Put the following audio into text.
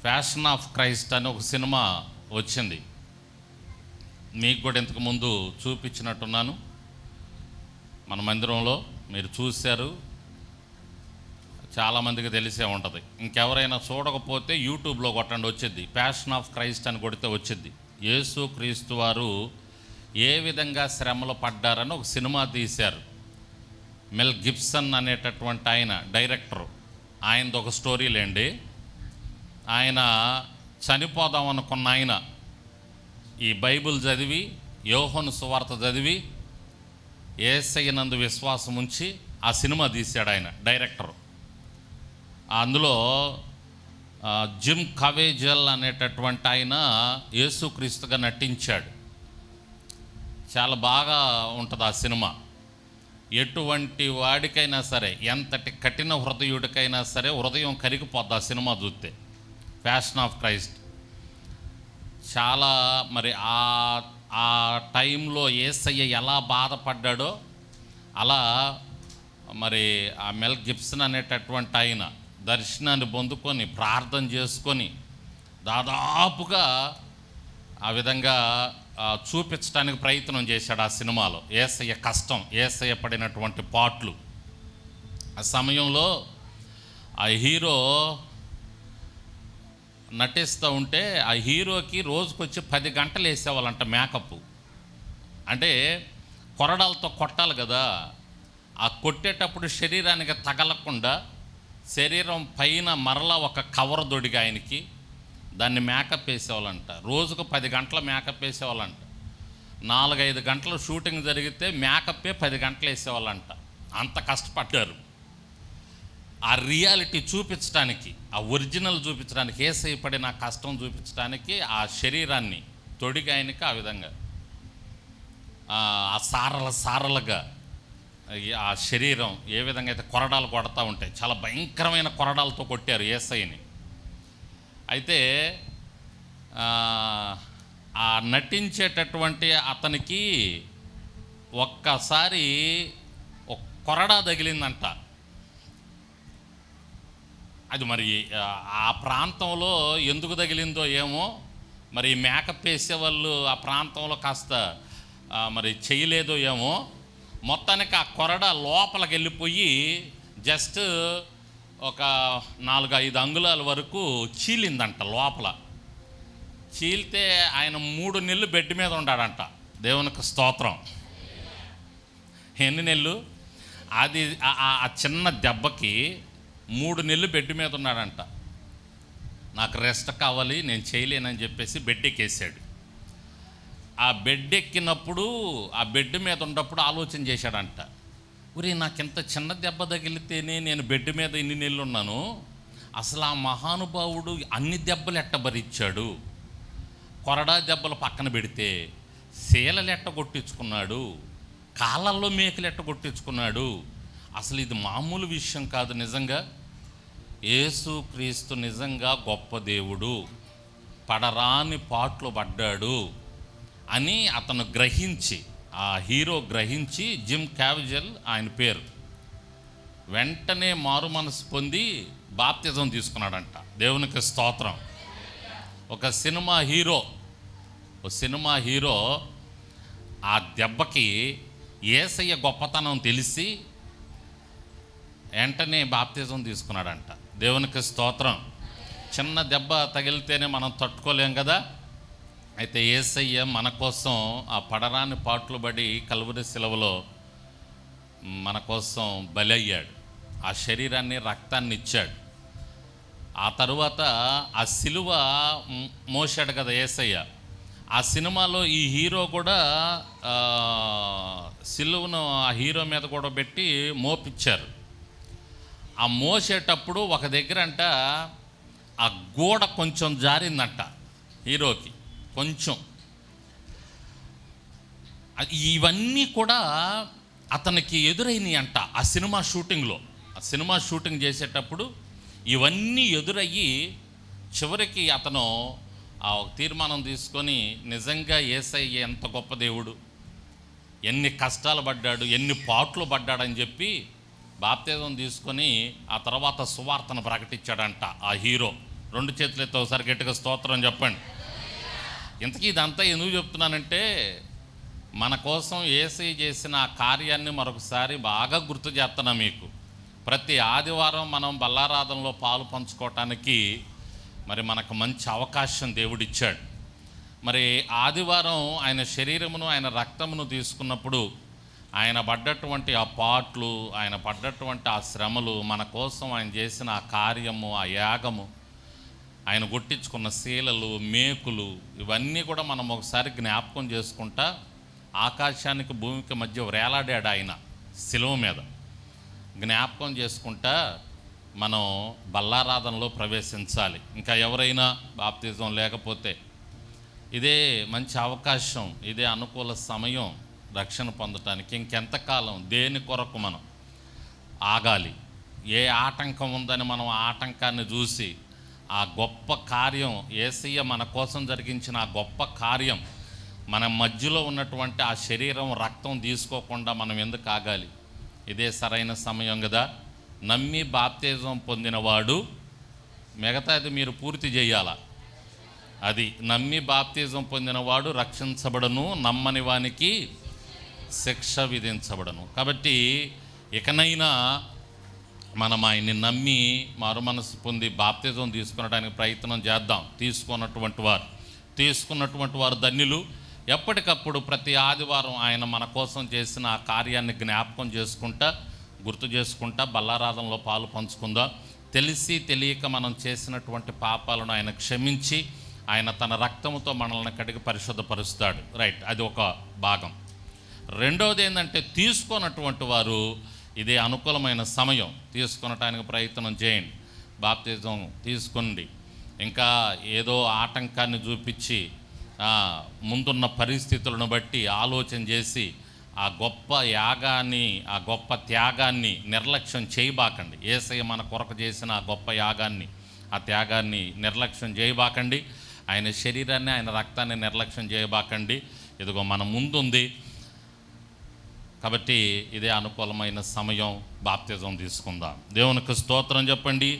Passion of Christ అని ఒక cinema వచ్చింది. మీకు కూడా ఇంతకుముందు చూపించినట్టున్నాను మన మందిరంలో, మీరు చూశారు, చాలామందికి తెలిసే ఉంటుంది. ఇంకెవరైనా చూడకపోతే యూట్యూబ్లో కొట్టండి, వచ్చింది. ప్యాషన్ ఆఫ్ క్రైస్ట్ అని కొడితే వచ్చింది. యేసు క్రీస్తు వారు ఏ విధంగా శ్రమలు పడ్డారని ఒక సినిమా తీశారు. మెల్ గిబ్సన్ అనేటటువంటి ఆయన డైరెక్టరు. ఆయనది ఒక స్టోరీలేండి. ఆయన చనిపోదాం అనుకున్న ఆయన ఈ బైబిల్ చదివి, యోహాను సువార్త చదివి, యేసయ్య నందు విశ్వాసం ఉంచి ఆ సినిమా తీశాడు ఆయన డైరెక్టరు. అందులో జిమ్ కవేజల్ అనేటటువంటి ఆయన యేసుక్రీస్తుగా నటించాడు. చాలా బాగా ఉంటుంది ఆ సినిమా. ఎటువంటి వాడికైనా సరే, ఎంతటి కఠిన హృదయుడికైనా సరే హృదయం కరిగిపోద్ది ఆ సినిమా చూస్తే. ప్యాషన్ ఆఫ్ క్రైస్ట్ చాలా మరి ఆ టైంలో యేసయ్య ఎలా బాధపడ్డాడో అలా మరి ఆ మెల్ గిబ్సన్ అనేటటువంటి ఆయన దర్శనాన్ని పొందుకొని ప్రార్థన చేసుకొని దాదాపుగా ఆ విధంగా చూపించడానికి ప్రయత్నం చేశాడు ఆ సినిమాలో. యేసయ్య కష్టం, యేసయ్య పడినటువంటి పాట్లు. ఆ సమయంలో ఆ హీరో నటిస్తూ ఉంటే ఆ హీరోకి రోజుకొచ్చి 10 గంటలు వేసేవాళ్ళంట మేకప్. అంటే కొరడాలతో కొట్టాలి కదా, ఆ కొట్టేటప్పుడు శరీరానికి తగలకుండా శరీరం పైన మరలా ఒక కవర్ దొడిగి ఆయనకి దాన్ని మేకప్ వేసేవాళ్ళంట. రోజుకు 10 గంటల మేకప్ వేసేవాళ్ళంట. 4-5 గంటలు షూటింగ్ జరిగితే మేకప్పే 10 గంటలు వేసేవాళ్ళంట. అంత కష్టపడ్డారు ఆ రియాలిటీ చూపించడానికి, ఆ ఒరిజినల్ చూపించడానికి, యేసయ్య పడిన కష్టం చూపించడానికి ఆ శరీరాన్ని తొడిగి ఆయనకి ఆ విధంగా ఆ సారలుగా ఆ శరీరం ఏ విధంగా అయితే కొరడాలు కొడతా ఉంటాయి, చాలా భయంకరమైన కొరడాలతో కొట్టారు యేసయ్యని. అయితే ఆ నటించేటటువంటి అతనికి ఒక్కసారి ఒక కొరడా తగిలిందంట. అది మరి ఆ ప్రాంతంలో ఎందుకు తగిలిందో ఏమో, మరి మేకప్ వేసేవాళ్ళు ఆ ప్రాంతంలో కాస్త మరి చేయలేదో ఏమో, మొత్తానికి ఆ కొరడ లోపలికి వెళ్ళిపోయి జస్ట్ ఒక 4-5 అంగుళాల వరకు చీలిందంట లోపల. చీలితే ఆయన 3 నెలలు బెడ్ మీద ఉన్నాడంట. దేవునికి స్తోత్రం. ఎన్ని నెలలు? అది ఆ చిన్న దెబ్బకి 3 నెలలు బెడ్ మీద ఉన్నాడంట. నాకు రెస్ట్ కావాలి, నేను చేయలేనని చెప్పేసి బెడ్ ఎక్కేసాడు. ఆ బెడ్ ఎక్కినప్పుడు ఆ బెడ్ మీద ఉన్నప్పుడు ఆలోచన చేశాడంట, ఒరే నాకింత చిన్న దెబ్బ తగిలితేనే నేను బెడ్ మీద ఇన్ని నెలలు ఉన్నాను, అసలు ఆ మహానుభావుడు అన్ని దెబ్బలు ఎట్టబరిచ్చాడు, కొరడా దెబ్బలు పక్కన పెడితే శీలలు ఎట్ట కొట్టించుకున్నాడు, కాళ్ళల్లో మేకలు ఎట్ట కొట్టించుకున్నాడు, అసలు ఇది మామూలు విషయం కాదు. నిజంగా యేసుక్రీస్తు నిజంగా గొప్ప దేవుడు, పడరాని పాట్లు పడ్డాడు అని అతను గ్రహించి, ఆ హీరో గ్రహించి, జిమ్ క్యావిజల్ ఆయన పేరు, వెంటనే మారు మనసు పొంది బాప్తిజం తీసుకున్నాడంట. దేవునికి స్తోత్రం. ఒక సినిమా హీరో ఆ దెబ్బకి యేసయ్య గొప్పతనం తెలిసి వెంటనే బాప్తిజం తీసుకున్నాడంట. దేవునికి స్తోత్రం. చిన్న దెబ్బ తగిలితేనే మనం తట్టుకోలేం కదా. అయితే యేసయ్య మన కోసం ఆ పడరాని పాట్లు పడి కల్వరి శిలువలో మన కోసం బలి అయ్యాడు. ఆ శరీరాన్ని, రక్తాన్ని ఇచ్చాడు. ఆ తరువాత ఆ సిలువ మోసాడు కదా యేసయ్య. ఆ సినిమాలో ఈ హీరో కూడా సిలువను ఆ హీరో మీద కూడా పెట్టి మోపిచ్చారు. ఆ మోసేటప్పుడు ఒక దగ్గర అంట ఆ గోడ కొంచెం జారిందంట హీరోకి, కొంచెం. ఇవన్నీ కూడా అతనికి ఎదురైనాయి అంట ఆ సినిమా షూటింగ్ చేసేటప్పుడు ఇవన్నీ ఎదురయ్యి చివరికి అతను ఆ తీర్మానం తీసుకొని, నిజంగా యేసయ్య ఎంత గొప్ప దేవుడు, ఎన్ని కష్టాలు పడ్డాడు, ఎన్ని పాట్లు పడ్డాడని చెప్పి బాప్తిజం తీసుకొని ఆ తర్వాత సువార్తను ప్రకటించాడంట ఆ హీరో. రెండు చేతులు ఎత్తి ఒకసారి గట్టిగా స్తోత్రం చెప్పండి. ఇంతకీ ఇదంతా ఎందుకు చెప్తున్నానంటే, మన కోసం యేసయ్య చేసిన ఆ కార్యాన్ని మరొకసారి బాగా గుర్తు చేస్తున్నా మీకు. ప్రతి ఆదివారం మనం బల్లారాధనలో పాలు పంచుకోవటానికి మరి మనకు మంచి అవకాశం దేవుడిచ్చాడు. మరి ఆదివారం ఆయన శరీరమును ఆయన రక్తమును తీసుకున్నప్పుడు ఆయన పడ్డటువంటి ఆ పాట్లు, ఆయన పడ్డటువంటి ఆ శ్రమలు, మన కోసం ఆయన చేసిన ఆ కార్యము, ఆ యాగము, ఆయన కొట్టించుకున్న శీలలు, మేకులు, ఇవన్నీ కూడా మనం ఒకసారి జ్ఞాపకం చేసుకుంటా ఆకాశానికి భూమికి మధ్య వేలాడాడు ఆయన శిలువ మీద. జ్ఞాపకం చేసుకుంటా మనం బల్లారాధనలో ప్రవేశించాలి. ఇంకా ఎవరైనా బాప్తిజం లేకపోతే ఇదే మంచి అవకాశం, ఇదే అనుకూల సమయం రక్షణ పొందటానికి. ఇంకెంతకాలం దేని కొరకు మనం ఆగాలి? ఏ ఆటంకం ఉందని మనం ఆ ఆటంకాన్ని చూసి ఆ గొప్ప కార్యం, యేసయ్య మన కోసం జరిగించిన ఆ గొప్ప కార్యం, మన మధ్యలో ఉన్నటువంటి ఆ శరీరం రక్తం తీసుకోకుండా మనం ఎందుకు ఆగాలి? ఇదే సరైన సమయం కదా. నమ్మి బాప్తిజం పొందినవాడు మిగతాది మీరు పూర్తి చేయాల. అది నమ్మి బాప్తిజం పొందినవాడు రక్షించబడను, నమ్మని వానికి శిక్ష విధించబడను. కాబట్టి ఇకనైనా మనం ఆయన్ని నమ్మి మారు మనసు పొంది బాప్తిజం తీసుకునడానికి ప్రయత్నం చేద్దాం. తీసుకున్నటువంటి వారు ధన్యులు. ఎప్పటికప్పుడు ప్రతి ఆదివారం ఆయన మన కోసం చేసిన ఆ కార్యాన్ని జ్ఞాపకం చేసుకుంటా, గుర్తు చేసుకుంటా బల్లారాధనలో పాలు పంచుకుందాం. తెలిసి తెలియక మనం చేసినటువంటి పాపాలను ఆయన క్షమించి ఆయన తన రక్తముతో మనల్ని కడిగి పరిశుద్ధపరుస్తాడు. రైట్, అది ఒక భాగం. రెండవది ఏంటంటే, తీసుకున్నటువంటి వారు ఇదే అనుకూలమైన సమయం, తీసుకొనటానికి ప్రయత్నం చేయండి. బాప్తిజం తీసుకోండి. ఇంకా ఏదో ఆటంకాన్ని చూపించి ముందున్న పరిస్థితులను బట్టి ఆలోచన చేసి ఆ గొప్ప యాగాన్ని, ఆ గొప్ప త్యాగాన్ని నిర్లక్ష్యం చేయబాకండి. యేసయ్య మన కొరకు చేసిన ఆ గొప్ప యాగాన్ని, ఆ త్యాగాన్ని నిర్లక్ష్యం చేయబాకండి. ఆయన శరీరాన్ని, ఆయన రక్తాన్ని నిర్లక్ష్యం చేయబాకండి. ఇదిగో మన ముందుంది కాబట్టి ఇదే అనుకూలమైన సమయం, బాప్తిజం తీసుకుందాం. దేవునికి స్తోత్రం చెప్పండి.